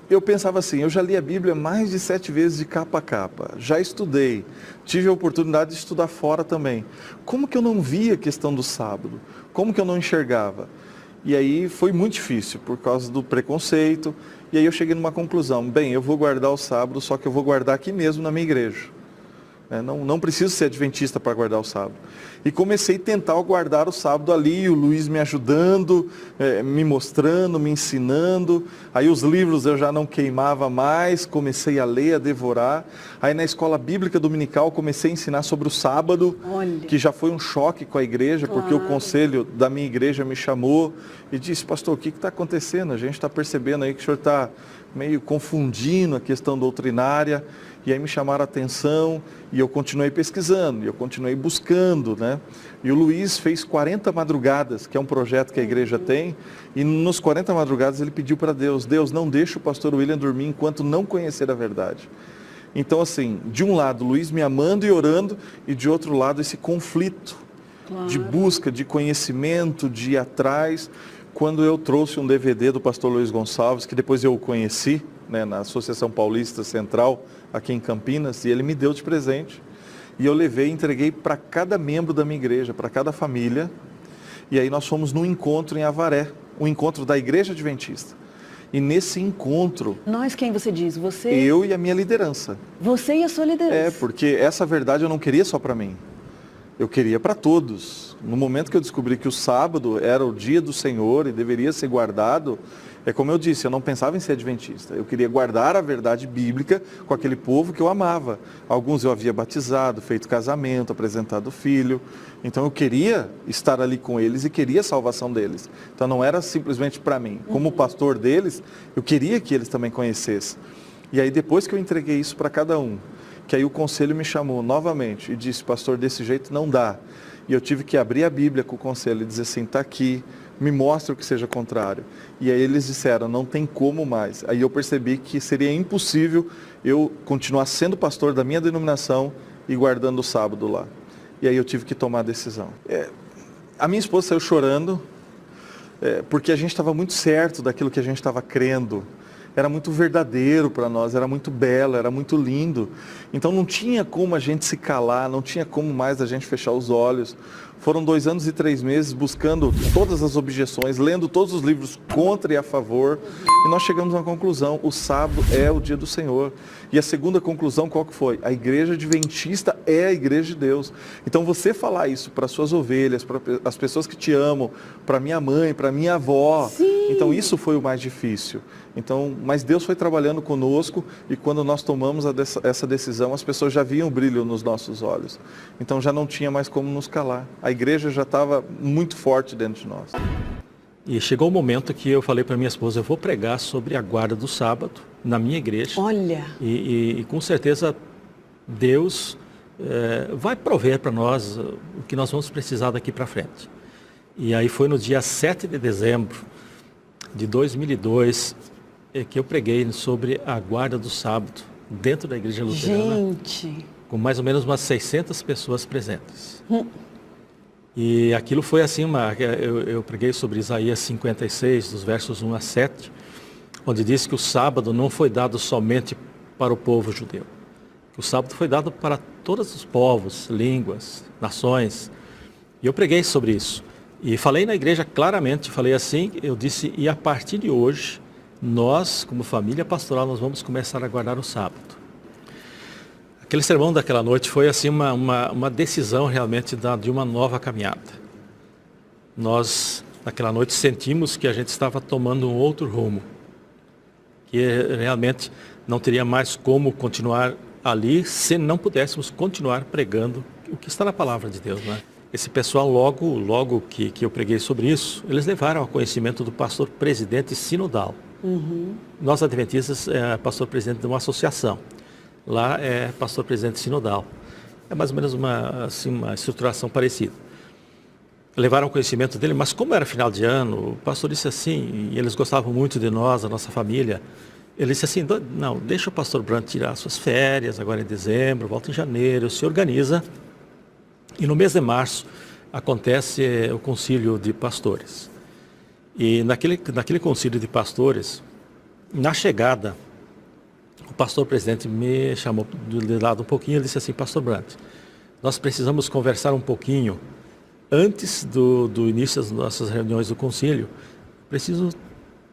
eu pensava assim, eu já li a Bíblia mais de 7 vezes de capa a capa, já estudei, tive a oportunidade de estudar fora também. Como que eu não via a questão do sábado? Como que eu não enxergava? E aí foi muito difícil, por causa do preconceito, e aí eu cheguei numa conclusão, bem, eu vou guardar o sábado, só que eu vou guardar aqui mesmo na minha igreja. Não preciso ser adventista para guardar o sábado. E comecei a tentar guardar o sábado ali, o Luiz me ajudando, me mostrando, me ensinando. Aí os livros eu já não queimava mais, comecei a ler, a devorar. Aí na escola bíblica dominical comecei a ensinar sobre o sábado, que já foi um choque com a igreja, porque o conselho da minha igreja me chamou e disse, pastor, o que está acontecendo? A gente está percebendo aí que o senhor está meio confundindo a questão doutrinária. E aí me chamaram a atenção e eu continuei pesquisando, e eu continuei buscando, né? E o Luiz fez 40 madrugadas, que é um projeto que a igreja tem, e nos 40 madrugadas ele pediu para Deus, Deus, não deixe o pastor William dormir enquanto não conhecer a verdade. Então assim, de um lado, Luiz me amando e orando, e de outro lado esse conflito de busca, de conhecimento, de ir atrás. Quando eu trouxe um DVD do pastor Luiz Gonçalves, que depois eu o conheci, né, na Associação Paulista Central, aqui em Campinas, e ele me deu de presente. E eu levei e entreguei para cada membro da minha igreja, para cada família. E aí nós fomos num encontro em Avaré, um encontro da Igreja Adventista. E nesse encontro... Nós, quem você diz? Você? Eu e a minha liderança. Você e a sua liderança. Porque essa verdade eu não queria só para mim. Eu queria para todos. No momento que eu descobri que o sábado era o dia do Senhor e deveria ser guardado, é como eu disse, eu não pensava em ser adventista. Eu queria guardar a verdade bíblica com aquele povo que eu amava. Alguns eu havia batizado, feito casamento, apresentado filho. Então eu queria estar ali com eles e queria a salvação deles. Então não era simplesmente para mim. Como pastor deles, eu queria que eles também conhecessem. E aí depois que eu entreguei isso para cada um, que aí o conselho me chamou novamente e disse, pastor, desse jeito não dá. E eu tive que abrir a Bíblia com o conselho e dizer assim, está aqui, me mostra o que seja contrário. E aí eles disseram, não tem como mais. Aí eu percebi que seria impossível eu continuar sendo pastor da minha denominação e guardando o sábado lá. E aí eu tive que tomar a decisão. A minha esposa saiu chorando, porque a gente estava muito certo daquilo que a gente estava crendo. Era muito verdadeiro para nós, era muito belo, era muito lindo. Então não tinha como a gente se calar, não tinha como mais a gente fechar os olhos. Foram 2 anos e 3 meses buscando todas as objeções, lendo todos os livros contra e a favor. E nós chegamos a uma conclusão, o sábado é o dia do Senhor. E a segunda conclusão qual que foi? A igreja adventista é a igreja de Deus. Então você falar isso para suas ovelhas, para as pessoas que te amam, para minha mãe, para minha avó. Sim. Então isso foi o mais difícil. Então, mas Deus foi trabalhando conosco e quando nós tomamos essa decisão, as pessoas já viam o brilho nos nossos olhos. Então já não tinha mais como nos calar. A igreja já estava muito forte dentro de nós. E chegou o momento que eu falei para minha esposa, eu vou pregar sobre a guarda do sábado na minha igreja. Olha! E com certeza Deus vai prover para nós o que nós vamos precisar daqui para frente. E aí foi no dia 7 de dezembro de 2002 que eu preguei sobre a guarda do sábado dentro da igreja luterana. Gente! Com mais ou menos umas 600 pessoas presentes. E aquilo foi assim, eu preguei sobre Isaías 56, dos versos 1 a 7, onde diz que o sábado não foi dado somente para o povo judeu. Que o sábado foi dado para todos os povos, línguas, nações. E eu preguei sobre isso. E falei na igreja claramente, falei assim, eu disse, e a partir de hoje, nós, como família pastoral, nós vamos começar a guardar o sábado. Aquele sermão daquela noite foi assim uma decisão realmente de uma nova caminhada. Nós, naquela noite, sentimos que a gente estava tomando um outro rumo. Que realmente não teria mais como continuar ali se não pudéssemos continuar pregando o que está na palavra de Deus, né? Esse pessoal, logo que eu preguei sobre isso, eles levaram ao conhecimento do pastor presidente sinodal. Nós, adventistas, pastor presidente de uma associação. Lá é pastor presidente sinodal. É mais ou menos uma estruturação parecida. Levaram conhecimento dele, mas como era final de ano, o pastor disse assim, e eles gostavam muito de nós, da nossa família, ele disse assim, não, deixa o pastor Brandt tirar suas férias, agora em dezembro, volta em janeiro, se organiza. E no mês de março acontece o concílio de pastores. E naquele concílio de pastores, Na chegada, o pastor presidente me chamou de lado um pouquinho e disse assim: pastor Brandt, nós precisamos conversar um pouquinho antes do início das nossas reuniões do concílio. Preciso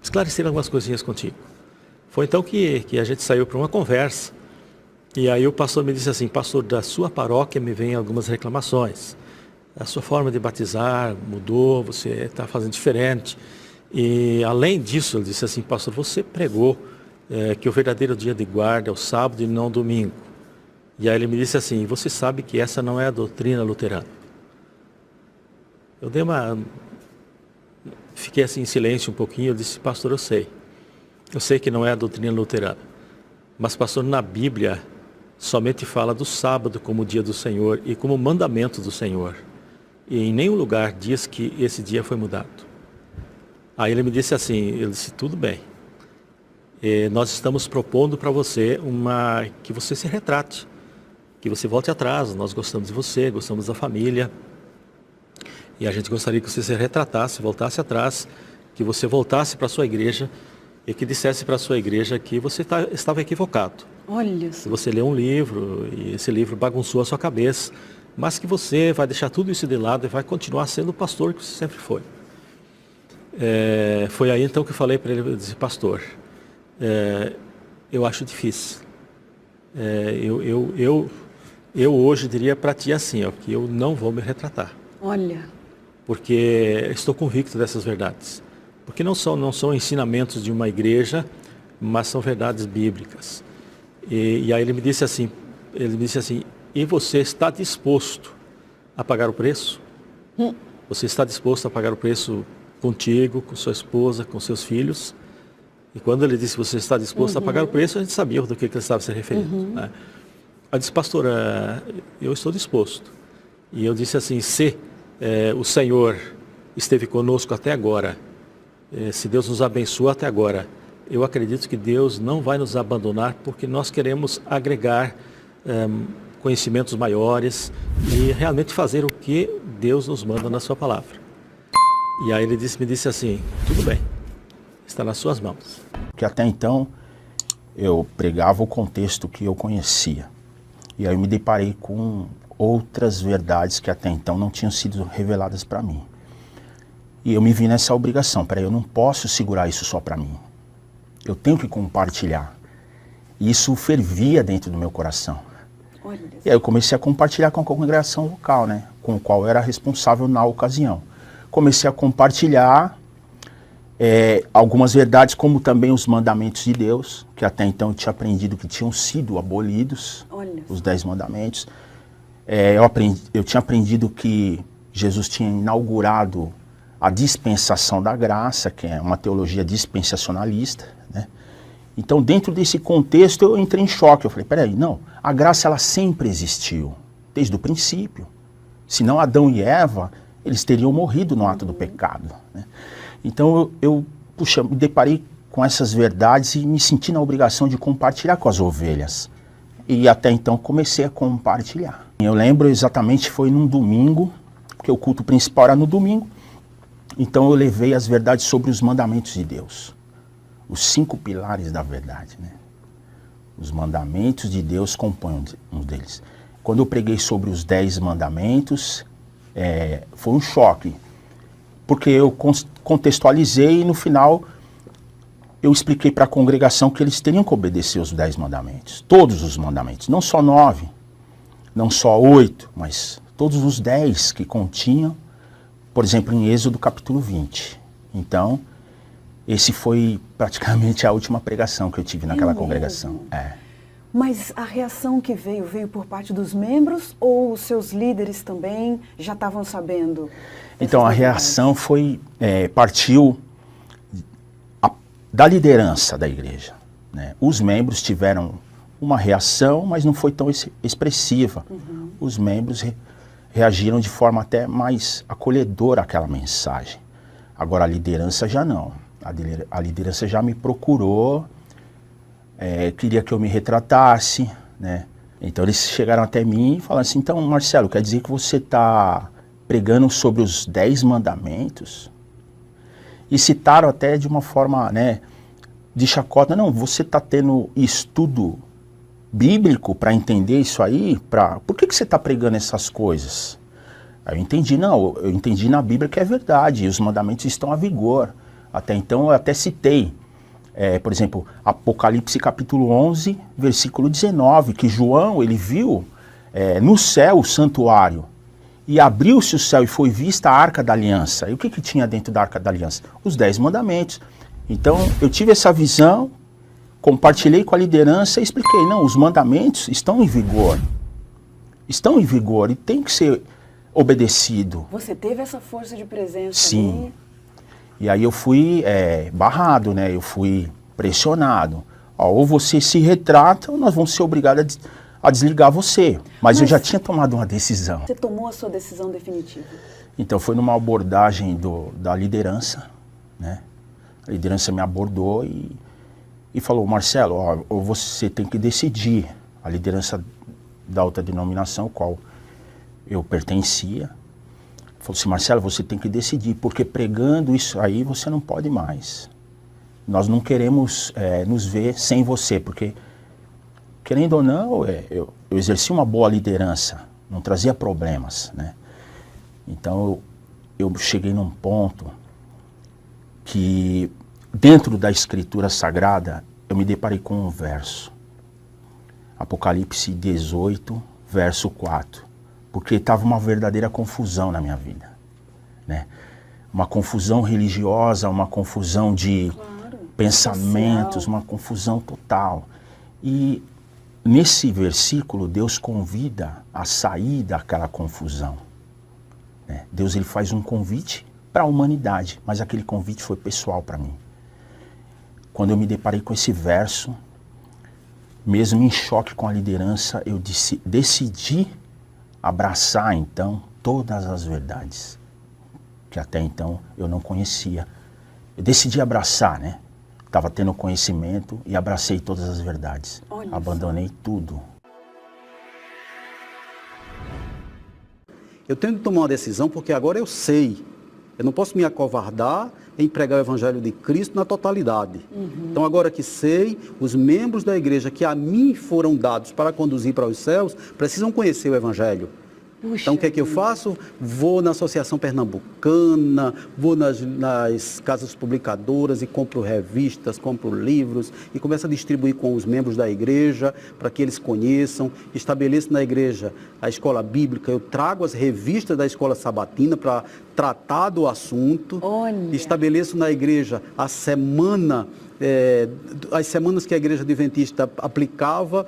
esclarecer algumas coisinhas contigo. Foi então que a gente saiu para uma conversa. E aí o pastor me disse assim: pastor, da sua paróquia me vêm algumas reclamações. A sua forma de batizar mudou, você está fazendo diferente. E além disso, ele disse assim: pastor, você pregou que o verdadeiro dia de guarda é o sábado e não o domingo. E aí ele me disse assim: você sabe que essa não é a doutrina luterana. Eu fiquei assim em silêncio um pouquinho. Eu disse: pastor, eu sei que não é a doutrina luterana, mas pastor, na Bíblia somente fala do sábado como dia do Senhor e como mandamento do Senhor, e em nenhum lugar diz que esse dia foi mudado. Aí ele me disse assim, ele disse: tudo bem, nós estamos propondo para você que você se retrate, que você volte atrás. Nós gostamos de você, gostamos da família, e a gente gostaria que você se retratasse, voltasse atrás, que você voltasse para a sua igreja e que dissesse para a sua igreja que você estava equivocado. Olha que você leu um livro e esse livro bagunçou a sua cabeça, mas que você vai deixar tudo isso de lado e vai continuar sendo o pastor que você sempre foi. Foi aí então que eu falei para ele, eu disse: pastor, eu acho difícil. Eu hoje diria para ti assim, que eu não vou me retratar. Olha. Porque estou convicto dessas verdades. Porque não são ensinamentos de uma igreja, mas são verdades bíblicas. E aí ele me disse assim, e você está disposto a pagar o preço? Você está disposto a pagar o preço contigo, com sua esposa, com seus filhos? E quando ele disse: você está disposto a pagar o preço, a gente sabia do que ele estava se referindo. Né? Eu disse: pastor, eu estou disposto. E eu disse assim: se o Senhor esteve conosco até agora, se Deus nos abençoou até agora, eu acredito que Deus não vai nos abandonar, porque nós queremos agregar conhecimentos maiores e realmente fazer o que Deus nos manda na sua palavra. E aí ele me disse assim: tudo bem, está nas suas mãos. Porque até então eu pregava o contexto que eu conhecia. E aí eu me deparei com outras verdades que até então não tinham sido reveladas para mim. E eu me vi nessa obrigação: peraí, eu não posso segurar isso só para mim. Eu tenho que compartilhar. E isso fervia dentro do meu coração. Olha. E aí eu comecei a compartilhar com a congregação local, né, com o qual eu era responsável na ocasião. Comecei a compartilhar algumas verdades, como também os mandamentos de Deus, que até então eu tinha aprendido que tinham sido abolidos. Olha. Os 10 mandamentos. Eu tinha aprendido que Jesus tinha inaugurado a dispensação da graça, que é uma teologia dispensacionalista, né? Então, dentro desse contexto, eu entrei em choque. Eu falei: peraí, não, a graça ela sempre existiu, desde o princípio. Senão Adão e Eva, eles teriam morrido no ato do pecado, né? Então, eu me deparei com essas verdades e me senti na obrigação de compartilhar com as ovelhas. E até então comecei a compartilhar. Eu lembro exatamente, foi num domingo, porque o culto principal era no domingo. Então eu levei as verdades sobre os mandamentos de Deus. Os 5 pilares da verdade, né? Os mandamentos de Deus compõem um deles. Quando eu preguei sobre os 10 mandamentos, foi um choque. Porque eu contextualizei e no final eu expliquei para a congregação que eles teriam que obedecer os 10 mandamentos. Todos os mandamentos, não só 9, não só 8, mas todos os 10 que continham, por exemplo, em Êxodo capítulo 20. Então, esse foi praticamente a última pregação que eu tive naquela congregação. Mas a reação que veio por parte dos membros, ou os seus líderes também já estavam sabendo? Então, a reação partiu da liderança da igreja, né? Os membros tiveram uma reação, mas não foi tão expressiva. Os membros reagiram de forma até mais acolhedora àquela mensagem. Agora a liderança já não. A liderança já me procurou, queria que eu me retratasse, né? Então eles chegaram até mim e falaram assim: então, Marcelo, quer dizer que você está pregando sobre os 10 mandamentos? E citaram até de uma forma, né, de chacota. Não, você está tendo estudo bíblico para entender isso aí? Por que você está pregando essas coisas? Aí eu entendi, não, eu entendi na Bíblia que é verdade, e os mandamentos estão a vigor. Até então eu até citei, por exemplo, Apocalipse capítulo 11, versículo 19, que João, ele viu no céu o santuário, e abriu-se o céu e foi vista a Arca da Aliança. E o que tinha dentro da Arca da Aliança? Os 10 mandamentos. Então eu tive essa visão, compartilhei com a liderança e expliquei, não, os mandamentos estão em vigor e tem que ser obedecido. Você teve essa força de presença? Sim. Ali? E aí eu fui barrado, né? Eu fui pressionado. Ó, ou você se retrata ou nós vamos ser obrigados a desligar você. Mas eu já tinha tomado uma decisão. Você tomou a sua decisão definitiva? Então foi numa abordagem da liderança, né? A liderança me abordou e falou, Marcelo, ó, ou você tem que decidir. A liderança da outra denominação, qual eu pertencia, falou assim, Marcelo, você tem que decidir, porque pregando isso aí você não pode mais. Nós não queremos nos ver sem você, porque, querendo ou não, eu exerci uma boa liderança, não trazia problemas, né? Então eu cheguei num ponto que, dentro da Escritura Sagrada, eu me deparei com um verso. Apocalipse 18, verso 4. Porque estava uma verdadeira confusão na minha vida, né? Uma confusão religiosa, uma confusão de pensamentos, social. Uma confusão total. E nesse versículo, Deus convida a sair daquela confusão, né? Deus, ele faz um convite para a humanidade, mas aquele convite foi pessoal para mim. Quando eu me deparei com esse verso, mesmo em choque com a liderança, eu decidi abraçar, então, todas as verdades que até então eu não conhecia. Eu decidi abraçar, né? Estava tendo conhecimento e abracei todas as verdades. Olha, abandonei tudo. Eu tenho que tomar uma decisão porque agora eu sei. Eu não posso me acovardar em pregar o Evangelho de Cristo na totalidade. Então, agora que sei, os membros da igreja que a mim foram dados para conduzir para os céus, precisam conhecer o Evangelho. Puxa, então, o que é que eu faço? Vou na Associação Pernambucana, vou nas casas publicadoras e compro revistas, compro livros e começo a distribuir com os membros da igreja para que eles conheçam. Estabeleço na igreja a escola bíblica, eu trago as revistas da escola sabatina para tratar do assunto. Olha. Estabeleço na igreja a semana, as semanas que a igreja adventista aplicava,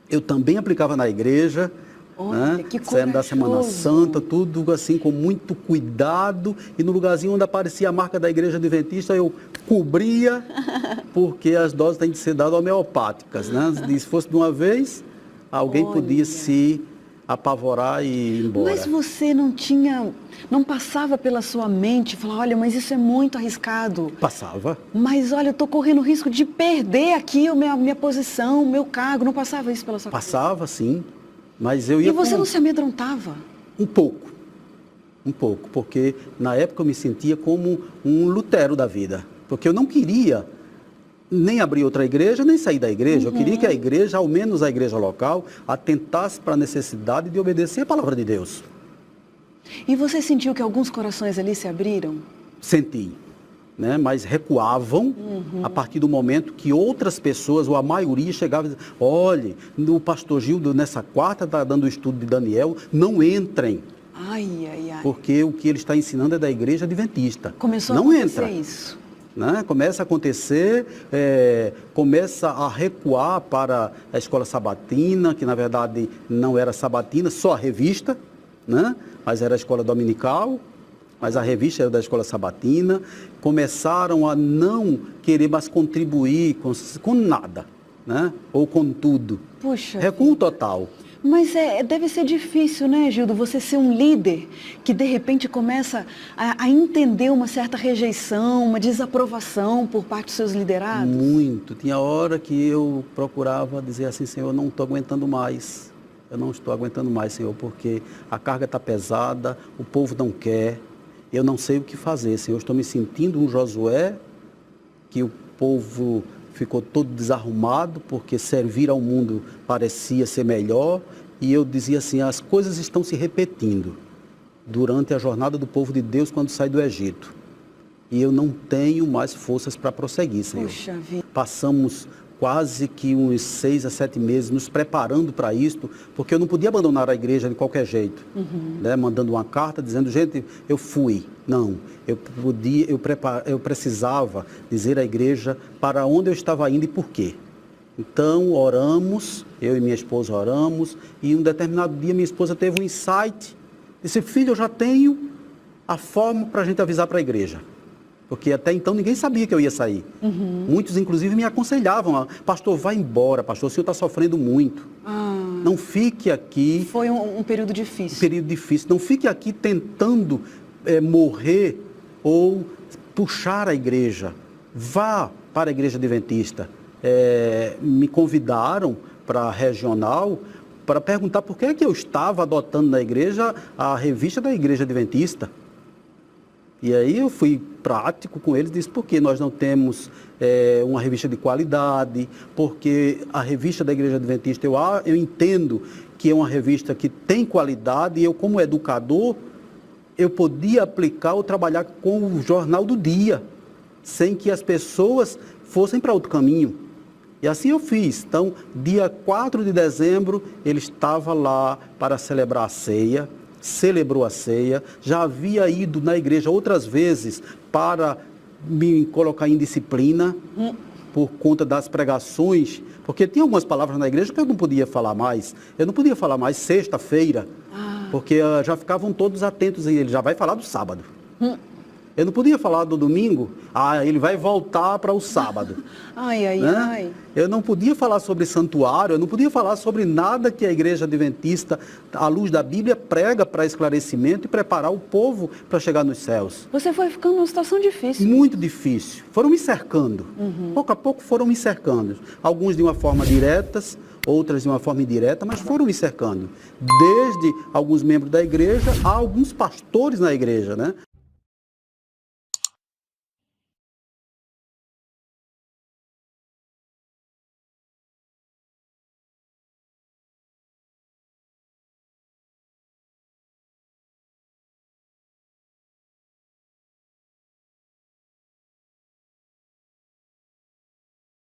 eu também aplicava na igreja. Olha, né? Que corajoso. Da Semana Santa, tudo assim com muito cuidado, e no lugarzinho onde aparecia a marca da igreja adventista eu cobria, porque as doses têm de ser dadas homeopáticas, né? Se fosse de uma vez, alguém podia se apavorar e ir embora. Mas você não passava pela sua mente, falar, olha, mas isso é muito arriscado. Passava. Mas olha, eu estou correndo o risco de perder aqui a minha posição, o meu cargo, não passava isso pela sua cabeça? Passava, sim. Mas eu ia. E você não se amedrontava? Um pouco, porque na época eu me sentia como um Lutero da vida, porque eu não queria nem abrir outra igreja, nem sair da igreja. Eu queria que a igreja, ao menos a igreja local, atentasse para a necessidade de obedecer a palavra de Deus. E você sentiu que alguns corações ali se abriram? Senti. Né, mas recuavam a partir do momento que outras pessoas, ou a maioria, chegavam e diziam, olha, o pastor Gildo nessa quarta está dando o estudo de Daniel, não entrem. Ai. Porque o que ele está ensinando é da igreja adventista. Começou não a acontecer entra. Isso. Né? Começa a acontecer, começa a recuar para a escola sabatina, que na verdade não era sabatina, só a revista, né? Mas era a escola dominical. Mas a revista era da escola sabatina, começaram a não querer mais contribuir com nada, né? Ou com tudo. Puxa. Recuo total. Mas deve ser difícil, né, Gildo, você ser um líder que de repente começa a entender uma certa rejeição, uma desaprovação por parte dos seus liderados? Muito. Tinha hora que eu procurava dizer assim, Senhor, eu não estou aguentando mais. Eu não estou aguentando mais, Senhor, porque a carga está pesada, o povo não quer. Eu não sei o que fazer, Senhor. Eu estou me sentindo um Josué, que o povo ficou todo desarrumado, porque servir ao mundo parecia ser melhor. E eu dizia assim, as coisas estão se repetindo durante a jornada do povo de Deus quando sai do Egito. E eu não tenho mais forças para prosseguir, Senhor. Puxa vida. Passamos quase que uns 6 a 7 meses nos preparando para isto, porque eu não podia abandonar a igreja de qualquer jeito, né? Mandando uma carta dizendo, gente, eu fui. Não, eu precisava dizer à igreja para onde eu estava indo e por quê. Então, oramos, eu e minha esposa oramos, e um determinado dia minha esposa teve um insight, disse, filho, eu já tenho a forma para a gente avisar para a igreja. Porque até então ninguém sabia que eu ia sair. Muitos, inclusive, me aconselhavam, pastor, vai embora, pastor, o senhor está sofrendo muito. Não fique aqui. Foi um período difícil. Um período difícil. Não fique aqui tentando morrer ou puxar a igreja. Vá para a igreja adventista. Me convidaram para a regional para perguntar por que é que eu estava adotando na igreja a revista da igreja adventista. E aí eu fui prático com eles, disse porque nós não temos uma revista de qualidade, porque a revista da Igreja Adventista, eu entendo que é uma revista que tem qualidade, e eu como educador, eu podia aplicar ou trabalhar com o jornal do dia, sem que as pessoas fossem para outro caminho. E assim eu fiz. Então, dia 4 de dezembro, ele estava lá para celebrar a ceia, celebrou a ceia, já havia ido na igreja outras vezes para me colocar em disciplina por conta das pregações, porque tinha algumas palavras na igreja que eu não podia falar mais. Eu não podia falar mais sexta-feira, porque já ficavam todos atentos e ele já vai falar do sábado. Eu não podia falar do domingo, ele vai voltar para o sábado. Né? Eu não podia falar sobre santuário, eu não podia falar sobre nada que a igreja adventista, à luz da Bíblia, prega para esclarecimento e preparar o povo para chegar nos céus. Você foi ficando numa situação difícil. Muito difícil. Foram me cercando. Pouco a pouco foram me cercando. Alguns de uma forma diretas, outras de uma forma indireta, mas foram me cercando. Desde alguns membros da igreja a alguns pastores na igreja, né?